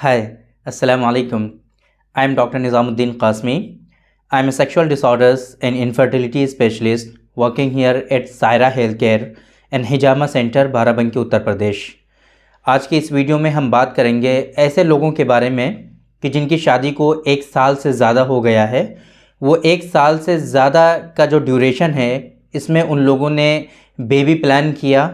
Hi, Assalamu alaikum. I am Dr. Nizamuddin Qasmi. I am a sexual disorders and infertility specialist working here at Saira Healthcare and Hijama Center, Barabanki, Uttar Pradesh. आज की इस video में हम बात करेंगे ऐसे लोगों के बारे में कि जिनकी शादी को 1 साल से ज़्यादा हो गया है। वो 1 साल से ज़्यादा का जो ड्यूरेशन है, इसमें उन लोगों ने बेबी प्लान किया,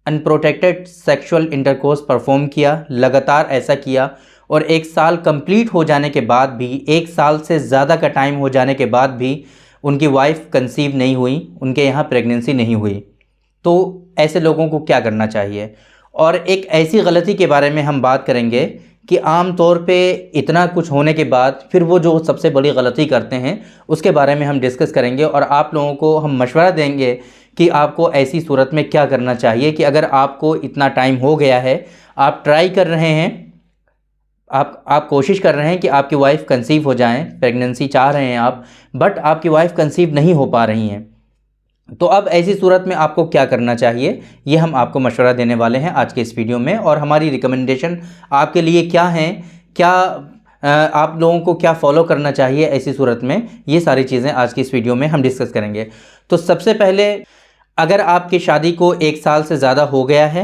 अनप्रोटेक्टेड सेक्सुअल इंटरकोर्स परफॉर्म किया, लगातार ऐसा किया और 1 साल कंप्लीट हो जाने के बाद भी, 1 साल से ज़्यादा का टाइम हो जाने के बाद भी उनकी वाइफ कंसीव नहीं हुई, उनके यहाँ प्रेगनेंसी नहीं हुई। तो ऐसे लोगों को क्या करना चाहिए? और एक ऐसी गलती के बारे में हम बात करेंगे कि आम तौर पे इतना कुछ होने के बाद फिर वो जो सबसे बड़ी गलती करते हैं उसके बारे में हम डिस्कस करेंगे और आप लोगों को हम मशवरा देंगे कि आपको ऐसी सूरत में क्या करना चाहिए कि अगर आपको इतना टाइम हो गया है, आप ट्राई कर रहे हैं, आप कोशिश कर रहे हैं कि आपकी वाइफ कंसीव हो जाएं, प्रेगनेंसी चाह रहे हैं आप, बट आपकी वाइफ कंसीव नहीं हो पा रही हैं, तो अब ऐसी सूरत में आपको क्या करना चाहिए, ये हम आपको मशवरा देने वाले हैं आज के इस वीडियो में। और हमारी रिकमेंडेशन आपके लिए क्या हैं, क्या आप लोगों को क्या फॉलो करना चाहिए ऐसी सूरत में, ये सारी चीज़ें आज की इस वीडियो में हम डिस्कस करेंगे। तो सबसे पहले, अगर आपकी शादी को 1 साल से ज़्यादा हो गया है,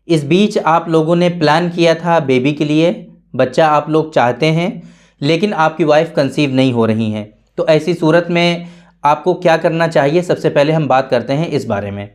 इस बीच आप लोगों ने प्लान किया था बेबी के लिए, बच्चा आप लोग चाहते हैं, लेकिन आपकी वाइफ कंसीव नहीं हो रही हैं, तो ऐसी सूरत में आपको क्या करना चाहिए, सबसे पहले हम बात करते हैं इस बारे में।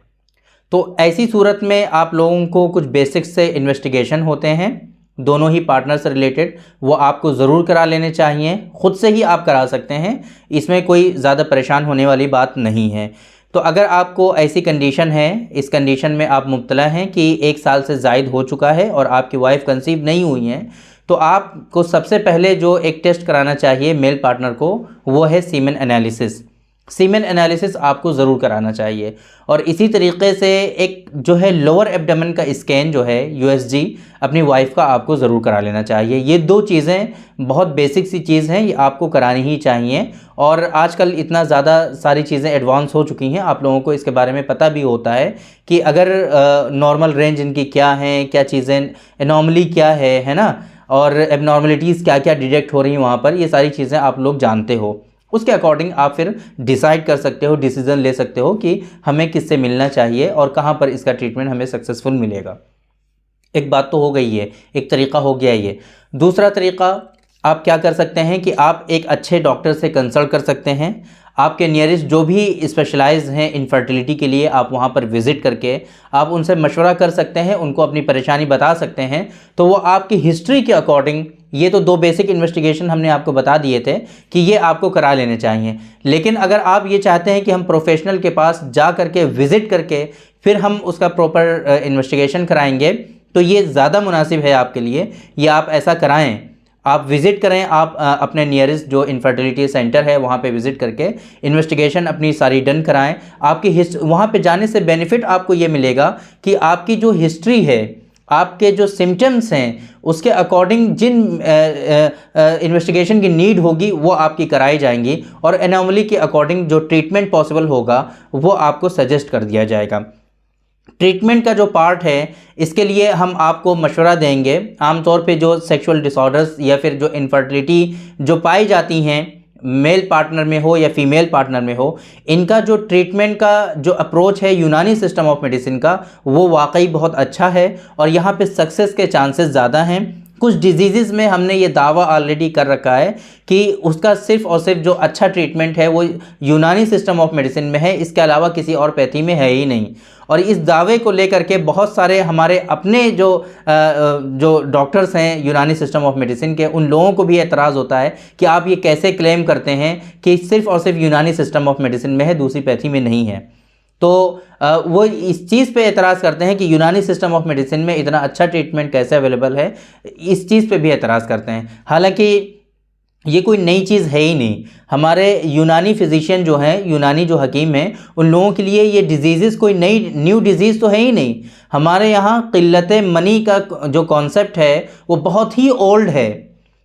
तो ऐसी सूरत में आप लोगों को कुछ बेसिक्स से इन्वेस्टिगेशन होते हैं, दोनों ही पार्टनर से रिलेटेड, वो आपको ज़रूर करा लेने चाहिए। ख़ुद से ही आप करा सकते हैं, इसमें कोई ज़्यादा परेशान होने वाली बात नहीं है। तो अगर आपको ऐसी कंडीशन है, इस कंडीशन में आप मुब्तला हैं कि 1 साल से ज़ायद हो चुका है और आपकी वाइफ कंसीव नहीं हुई है, तो आपको सबसे पहले जो एक टेस्ट कराना चाहिए मेल पार्टनर को, वो है सीमेन एनालिसिस। सीमेन एनालिसिस आपको ज़रूर कराना चाहिए। और इसी तरीके से एक जो है लोअर एब्डोमेन का स्कैन जो है यूएसजी, अपनी वाइफ का आपको ज़रूर करा लेना चाहिए। ये 2 चीज़ें बहुत बेसिक सी चीज़ हैं, ये आपको करानी ही चाहिए। और आजकल इतना ज़्यादा सारी चीज़ें एडवांस हो चुकी हैं, आप लोगों को इसके बारे में पता भी होता है कि अगर नॉर्मल रेंज इनकी क्या हैं, क्या चीज़ें एनॉर्मली क्या है ना, और एबनॉर्मलिटीज़ क्या क्या डिटेक्ट हो रही हैं वहाँ पर, ये सारी चीज़ें आप लोग जानते हो। उसके अकॉर्डिंग आप फिर डिसाइड कर सकते हो, डिसीज़न ले सकते हो कि हमें किससे मिलना चाहिए और कहाँ पर इसका ट्रीटमेंट हमें सक्सेसफुल मिलेगा। एक बात तो हो गई है, एक तरीक़ा हो गया ये। दूसरा तरीक़ा आप क्या कर सकते हैं कि आप एक अच्छे डॉक्टर से कंसल्ट कर सकते हैं। आपके नियरेस्ट जो भी स्पेशलाइज्ड हैं इनफर्टिलिटी के लिए, आप वहाँ पर विज़िट करके आप उनसे मशवरा कर सकते हैं, उनको अपनी परेशानी बता सकते हैं। तो वो आपकी हिस्ट्री के अकॉर्डिंग, ये तो 2 बेसिक इन्वेस्टिगेशन हमने आपको बता दिए थे कि ये आपको करा लेने चाहिए। लेकिन अगर आप ये चाहते हैं कि हम प्रोफेशनल के पास जा करके विज़िट करके फिर हम उसका प्रॉपर इन्वेस्टिगेशन कराएंगे, तो ये ज़्यादा मुनासिब है आपके लिए। ये आप ऐसा कराएं, आप विज़िट करें, आप अपने नियरेस्ट जो इनफर्टिलिटी सेंटर है वहाँ पे विज़िट करके इन्वेस्टिगेशन अपनी सारी डन कराएं। आपकी वहाँ पे जाने से बेनिफिट आपको ये मिलेगा कि आपकी जो हिस्ट्री है, आपके जो सिम्टम्स हैं, उसके अकॉर्डिंग जिन इन्वेस्टिगेशन की नीड होगी वो आपकी कराई जाएंगी और एनॉमली के अकॉर्डिंग जो ट्रीटमेंट पॉसिबल होगा वो आपको सजेस्ट कर दिया जाएगा। ट्रीटमेंट का जो पार्ट है, इसके लिए हम आपको मशवरा देंगे। आमतौर पे जो सेक्सुअल डिसऑर्डर्स या फिर जो इनफर्टिलिटी जो पाई जाती हैं, मेल पार्टनर में हो या फीमेल पार्टनर में हो, इनका जो ट्रीटमेंट का जो अप्रोच है यूनानी सिस्टम ऑफ मेडिसिन का, वो वाकई बहुत अच्छा है और यहाँ पे सक्सेस के चांसेस ज़्यादा हैं। कुछ डिजीज़ में हमने ये दावा ऑलरेडी कर रखा है कि उसका सिर्फ़ और सिर्फ जो अच्छा ट्रीटमेंट है वो यूनानी सिस्टम ऑफ मेडिसिन में है, इसके अलावा किसी और पैथी में है ही नहीं। और इस दावे को लेकर के बहुत सारे हमारे अपने जो डॉक्टर्स हैं यूनानी सिस्टम ऑफ मेडिसिन के, उन लोगों को भी एतराज़ होता है कि आप ये कैसे क्लेम करते हैं कि सिर्फ़ और सिर्फ यूनानी सिस्टम ऑफ मेडिसिन में है, दूसरी पैथी में नहीं है। तो वो इस चीज़ पे एतराज़ करते हैं कि यूनानी सिस्टम ऑफ मेडिसिन में इतना अच्छा ट्रीटमेंट कैसे अवेलेबल है, इस चीज़ पे भी एतराज़ करते हैं। हालांकि ये कोई नई चीज़ है ही नहीं। हमारे यूनानी फिजिशियन जो हैं, यूनानी जो हकीम हैं, उन लोगों के लिए ये डिजीज़ कोई न्यू डिजीज़ तो है ही नहीं। हमारे यहाँ क़िल्लत मनी का जो कॉन्सेप्ट है वो बहुत ही ओल्ड है,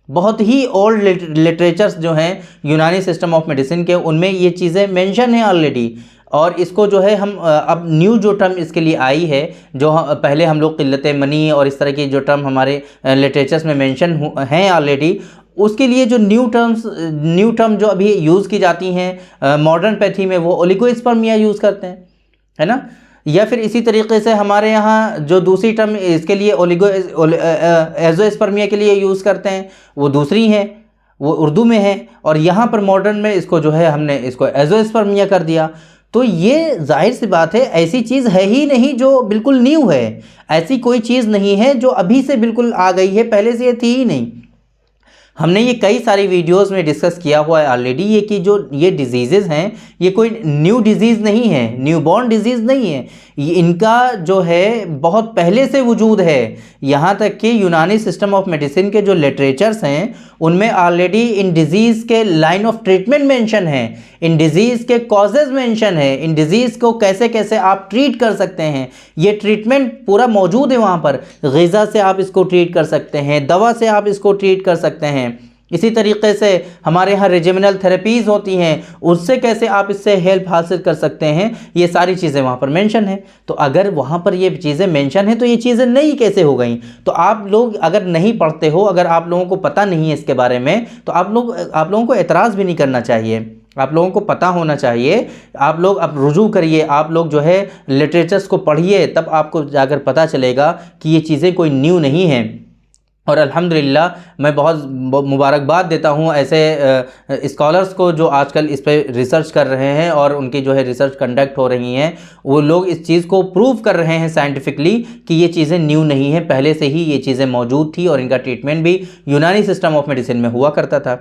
बहुत ही ओल्ड लिटरेचर्स जो हैं यूनानी सिस्टम ऑफ मेडिसिन के, उनमें ये चीज़ें मेंशन हैं ऑलरेडी। और इसको जो है हम अब न्यू जो टर्म इसके लिए आई है, जो पहले हम लोग क़िल्लत मनी और इस तरह की जो टर्म हमारे लिटरेचर्स में मेंशन हैं ऑलरेडी, उसके लिए जो न्यू टर्म जो अभी यूज़ की जाती हैं मॉडर्न पैथी में, वो ओलिगोस्पर्मिया यूज़ करते हैं, है ना। या फिर इसी तरीके से हमारे यहाँ जो दूसरी टर्म इसके लिए एज़ोस्पर्मिया के लिए यूज़ करते हैं, वो दूसरी है, वो उर्दू में है, और यहाँ पर मॉडर्न में इसको जो है हमने इसको एज़ोस्पर्मिया कर दिया। तो ये जाहिर सी बात है, ऐसी चीज़ है ही नहीं जो बिल्कुल न्यू है, ऐसी कोई चीज़ नहीं है जो अभी से बिल्कुल आ गई है, पहले से ये थी ही नहीं। हमने ये कई सारी वीडियोस में डिस्कस किया हुआ है ऑलरेडी, ये कि जो ये डिजीज़ेज़ हैं ये कोई न्यू डिजीज़ नहीं है, न्यू बॉर्न डिजीज़ नहीं है, ये इनका जो है बहुत पहले से वजूद है। यहाँ तक कि यूनानी सिस्टम ऑफ मेडिसिन के जो लिटरेचर्स हैं उनमें ऑलरेडी इन डिज़ीज़ के लाइन ऑफ ट्रीटमेंट मेंशन है, इन डिज़ीज़ के कॉजेज़ मेंशन है, इन डिज़ीज़ को कैसे कैसे आप ट्रीट कर सकते हैं, ये ट्रीटमेंट पूरा मौजूद है वहाँ पर। ग़िज़ा से आप इसको ट्रीट कर सकते हैं, दवा से आप इसको ट्रीट कर सकते हैं। इसी तरीके से हमारे यहाँ रेजिमिनल थेरेपीज़ होती हैं, उससे कैसे आप इससे हेल्प हासिल कर सकते हैं, ये सारी चीज़ें वहाँ पर मेंशन है। तो अगर वहाँ पर ये चीज़ें मेंशन है तो ये चीज़ें नई कैसे हो गई? तो आप लोग अगर नहीं पढ़ते हो, अगर आप लोगों को पता नहीं है इसके बारे में, तो आप लोगों को एतराज़ भी नहीं करना चाहिए, आप लोगों को पता होना चाहिए। आप लोग अब रुजू करिए, आप लोग जो है लिटरेचर्स को पढ़िए, तब आपको जाकर पता चलेगा कि ये चीज़ें कोई न्यू नहीं हैं। और अल्हम्दुलिल्लाह मैं बहुत मुबारकबाद देता हूँ ऐसे स्कॉलर्स को जो आजकल इस पे रिसर्च कर रहे हैं और उनकी जो है रिसर्च कंडक्ट हो रही हैं, वो लोग इस चीज़ को प्रूव कर रहे हैं साइंटिफिकली कि ये चीज़ें न्यू नहीं हैं, पहले से ही ये चीज़ें मौजूद थी और इनका ट्रीटमेंट भी यूनानी सिस्टम ऑफ मेडिसिन में हुआ करता था।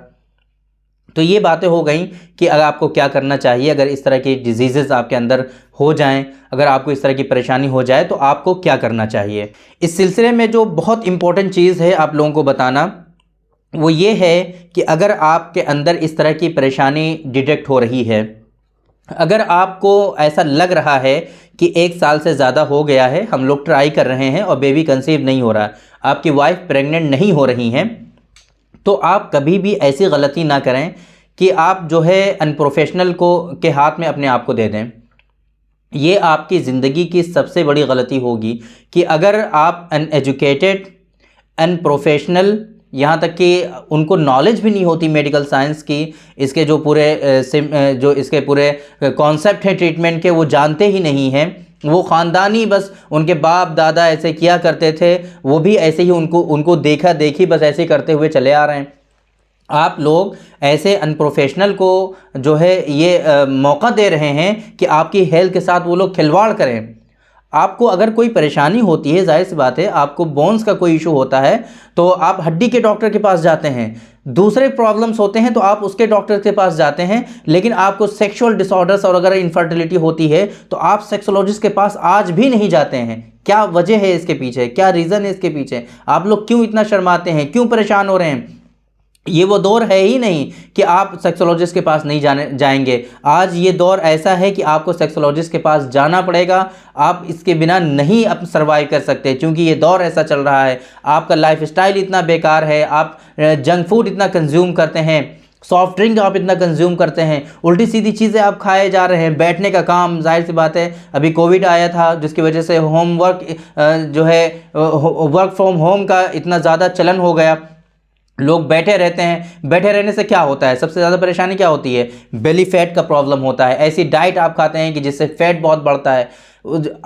तो ये बातें हो गई कि अगर आपको क्या करना चाहिए, अगर इस तरह की डिजीज़ेज़ आपके अंदर हो जाएं, अगर आपको इस तरह की परेशानी हो जाए तो आपको क्या करना चाहिए। इस सिलसिले में जो बहुत इम्पोर्टेंट चीज़ है आप लोगों को बताना, वो ये है कि अगर आपके अंदर इस तरह की परेशानी डिटेक्ट हो रही है, अगर आपको ऐसा लग रहा है कि 1 साल से ज़्यादा हो गया है, हम लोग ट्राई कर रहे हैं और बेबी कंसीव नहीं हो रहा, आपकी वाइफ प्रेग्नेंट नहीं हो रही हैं, तो आप कभी भी ऐसी गलती ना करें कि आप जो है अनप्रोफेशनल के हाथ में अपने आप को दे दें। ये आपकी ज़िंदगी की सबसे बड़ी गलती होगी कि अगर आप अनएजुकेटेड, अनप्रोफेशनल, यहाँ तक कि उनको नॉलेज भी नहीं होती मेडिकल साइंस की, इसके जो पूरे कॉन्सेप्ट हैं ट्रीटमेंट के, वो जानते ही नहीं हैं, वो ख़ानदानी बस उनके बाप दादा ऐसे किया करते थे, वो भी ऐसे ही उनको देखा देखी बस ऐसे करते हुए चले आ रहे हैं। आप लोग ऐसे अनप्रोफेशनल को जो है ये मौका दे रहे हैं कि आपकी हेल्थ के साथ वो लोग खिलवाड़ करें। आपको अगर कोई परेशानी होती है, जाहिर सी बात है, आपको बोन्स का कोई इशू होता है तो आप हड्डी के डॉक्टर के पास जाते हैं, दूसरे प्रॉब्लम्स होते हैं तो आप उसके डॉक्टर के पास जाते हैं, लेकिन आपको सेक्सुअल डिसऑर्डर्स और अगर इनफर्टिलिटी होती है तो आप सेक्सोलॉजिस्ट के पास आज भी नहीं जाते हैं। क्या वजह है इसके पीछे, क्या रीज़न है इसके पीछे? आप लोग क्यों इतना शर्माते हैं, क्यों परेशान हो रहे हैं? ये वो दौर है ही नहीं कि आप सेक्सोलॉजिस्ट के पास नहीं जाएंगे। आज ये दौर ऐसा है कि आपको सेक्सोलॉजिस्ट के पास जाना पड़ेगा, आप इसके बिना नहीं अब सर्वाइव कर सकते, क्योंकि ये दौर ऐसा चल रहा है। आपका लाइफस्टाइल इतना बेकार है, आप जंक फूड इतना कंज्यूम करते हैं, सॉफ्ट ड्रिंक आप इतना कंज्यूम करते हैं, उल्टी सीधी चीज़ें आप खाए जा रहे हैं, बैठने का काम, जाहिर सी बात है अभी कोविड आया था जिसकी वजह से होमवर्क जो है वर्क फ्रॉम होम का इतना ज़्यादा चलन हो गया, लोग बैठे रहते हैं। बैठे रहने से क्या होता है, सबसे ज़्यादा परेशानी क्या होती है? बेली फैट का प्रॉब्लम होता है। ऐसी डाइट आप खाते हैं कि जिससे फैट बहुत बढ़ता है।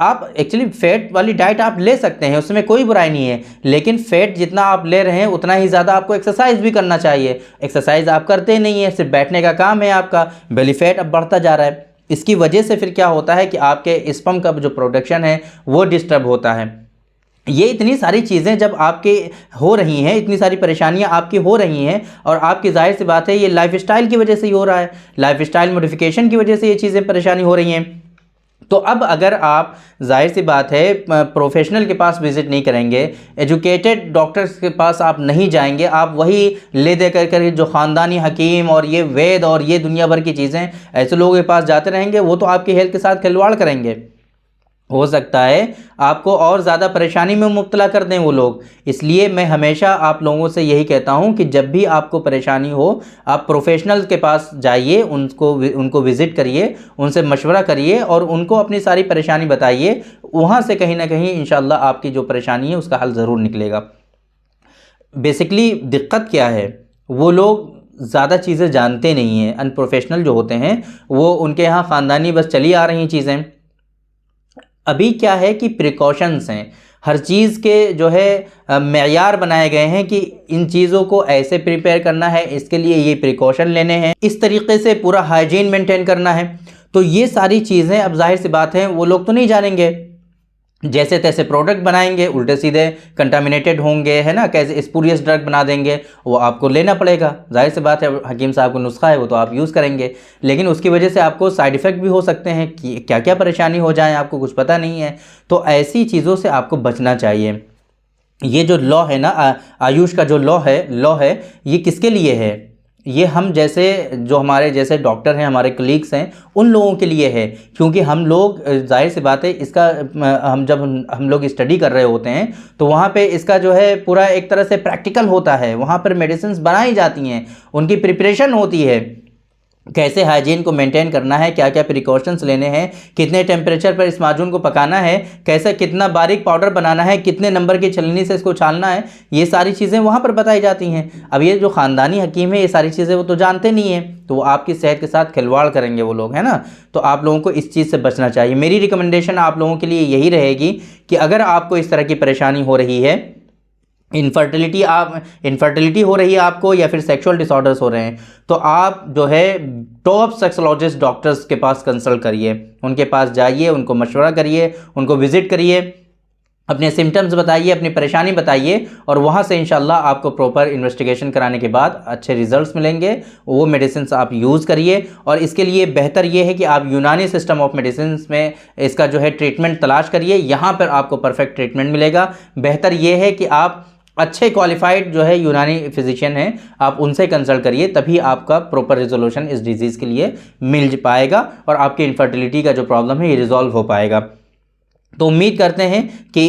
आप एक्चुअली फैट वाली डाइट आप ले सकते हैं, उसमें कोई बुराई नहीं है, लेकिन फैट जितना आप ले रहे हैं उतना ही ज़्यादा आपको एक्सरसाइज भी करना चाहिए। एक्सरसाइज आप करते नहीं हैं, सिर्फ बैठने का काम है आपका, बेली फैट अब बढ़ता जा रहा है। इसकी वजह से फिर क्या होता है कि आपके स्पर्म का जो प्रोडक्शन है वो डिस्टर्ब होता है। ये इतनी सारी चीज़ें जब आपके हो रही हैं, इतनी सारी परेशानियां आपकी हो रही हैं, और आपकी जाहिर सी बात है ये लाइफस्टाइल की वजह से ही हो रहा है, लाइफस्टाइल मॉडिफिकेशन की वजह से ये चीज़ें परेशानी हो रही हैं। तो अब अगर आप जाहिर सी बात है प्रोफेशनल के पास विज़िट नहीं करेंगे, एजुकेटेड डॉक्टर्स के पास आप नहीं जाएंगे, आप वही ले दे कर जो ख़ानदानी हकीम और ये वैद और ये दुनिया भर की चीज़ें ऐसे लोगों के पास जाते रहेंगे, वो तो आपकी हेल्थ के साथ खिलवाड़ करेंगे, हो सकता है आपको और ज़्यादा परेशानी में मुब्तला कर दें वो लोग। इसलिए मैं हमेशा आप लोगों से यही कहता हूं कि जब भी आपको परेशानी हो आप प्रोफेशनल के पास जाइए, उनको विज़िट करिए, उनसे मशवरा करिए और उनको अपनी सारी परेशानी बताइए। वहाँ से कहीं ना कहीं इंशाल्लाह आपकी जो परेशानी है उसका हल ज़रूर निकलेगा। बेसिकली दिक्कत क्या है, वो लोग ज़्यादा चीज़ें जानते नहीं हैं। अनप्रोफेशनल जो होते हैं वो उनके यहाँ ख़ानदानी बस चली आ रही चीज़ें। अभी क्या है कि प्रिकॉशंस हैं, हर चीज़ के जो है मेयार बनाए गए हैं कि इन चीज़ों को ऐसे प्रिपेयर करना है, इसके लिए ये प्रिकॉशन लेने हैं, इस तरीके से पूरा हाइजीन मेंटेन करना है। तो ये सारी चीज़ें अब जाहिर सी बात है वो लोग तो नहीं जानेंगे, जैसे तैसे प्रोडक्ट बनाएंगे, उल्टे सीधे कंटामिनेटेड होंगे, है ना, कैसे स्पूरियस ड्रग बना देंगे, वो आपको लेना पड़ेगा। जाहिर सी बात है हकीम साहब को नुस्खा है वो तो आप यूज़ करेंगे, लेकिन उसकी वजह से आपको साइड इफ़ेक्ट भी हो सकते हैं कि क्या क्या परेशानी हो जाए आपको कुछ पता नहीं है। तो ऐसी चीज़ों से आपको बचना चाहिए। ये जो लॉ है ना, आयुष का जो लॉ है ये किसके लिए है? ये हम जैसे जो हमारे जैसे डॉक्टर हैं, हमारे कलीग्स हैं, उन लोगों के लिए है। क्योंकि हम लोग जाहिर सी बात है इसका हम लोग स्टडी कर रहे होते हैं तो वहाँ पे इसका जो है पूरा एक तरह से प्रैक्टिकल होता है। वहाँ पर मेडिसिन बनाई जाती हैं, उनकी प्रिपरेशन होती है, कैसे हाइजीन को मेंटेन करना है, क्या क्या प्रिकॉशंस लेने हैं, कितने टेम्परेचर पर इस माजून को पकाना है, कैसे कितना बारीक पाउडर बनाना है, कितने नंबर की छलनी से इसको छानना है, ये सारी चीज़ें वहाँ पर बताई जाती हैं। अब ये जो ख़ानदानी हकीम है ये सारी चीज़ें वो तो जानते नहीं हैं, तो वो आपकी सेहत के साथ खिलवाड़ करेंगे वो लोग, है ना। तो आप लोगों को इस चीज़ से बचना चाहिए। मेरी रिकमेंडेशन आप लोगों के लिए यही रहेगी कि अगर आपको इस तरह की परेशानी हो रही है, इनफर्टिलिटी हो रही है आपको, या फिर सेक्सुअल डिसऑर्डर्स हो रहे हैं, तो आप जो है टॉप सेक्सोलॉजिस्ट डॉक्टर्स के पास कंसल्ट करिए, उनके पास जाइए, उनको मशवरा करिए, उनको विज़िट करिए, अपने सिम्टम्स बताइए, अपनी परेशानी बताइए, और वहाँ से इंशाल्लाह आपको प्रॉपर इन्वेस्टिगेशन कराने के बाद अच्छे रिजल्ट्स मिलेंगे। वो मेडिसिन आप यूज़ करिए, और इसके लिए बेहतर ये है कि आप यूनानी सिस्टम ऑफ मेडिसिन में इसका जो है ट्रीटमेंट तलाश करिए, यहाँ पर आपको परफेक्ट ट्रीटमेंट मिलेगा। बेहतर ये है कि आप अच्छे क्वालिफाइड जो है यूनानी फिजिशियन हैं, आप उनसे कंसल्ट करिए, तभी आपका प्रॉपर रिजोल्यूशन इस डिजीज़ के लिए मिल पाएगा और आपकी इनफर्टिलिटी का जो प्रॉब्लम है ये रिजॉल्व हो पाएगा। तो उम्मीद करते हैं कि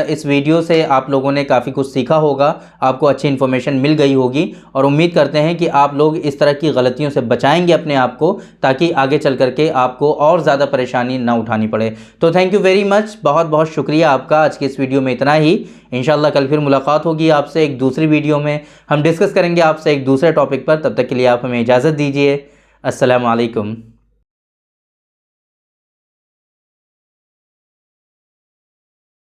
इस वीडियो से आप लोगों ने काफ़ी कुछ सीखा होगा, आपको अच्छी इन्फॉर्मेशन मिल गई होगी, और उम्मीद करते हैं कि आप लोग इस तरह की गलतियों से बचाएंगे अपने आप को, ताकि आगे चल करके आपको और ज़्यादा परेशानी ना उठानी पड़े। तो थैंक यू वेरी मच, बहुत बहुत शुक्रिया आपका। आज की इस वीडियो में इतना ही। इंशाल्लाह कल फिर मुलाकात होगी आपसे एक दूसरी वीडियो में, हम डिस्कस करेंगे आपसे एक दूसरे टॉपिक पर। तब तक के लिए आप हमें इजाज़त दीजिए। अस्सलामु अलैकुम।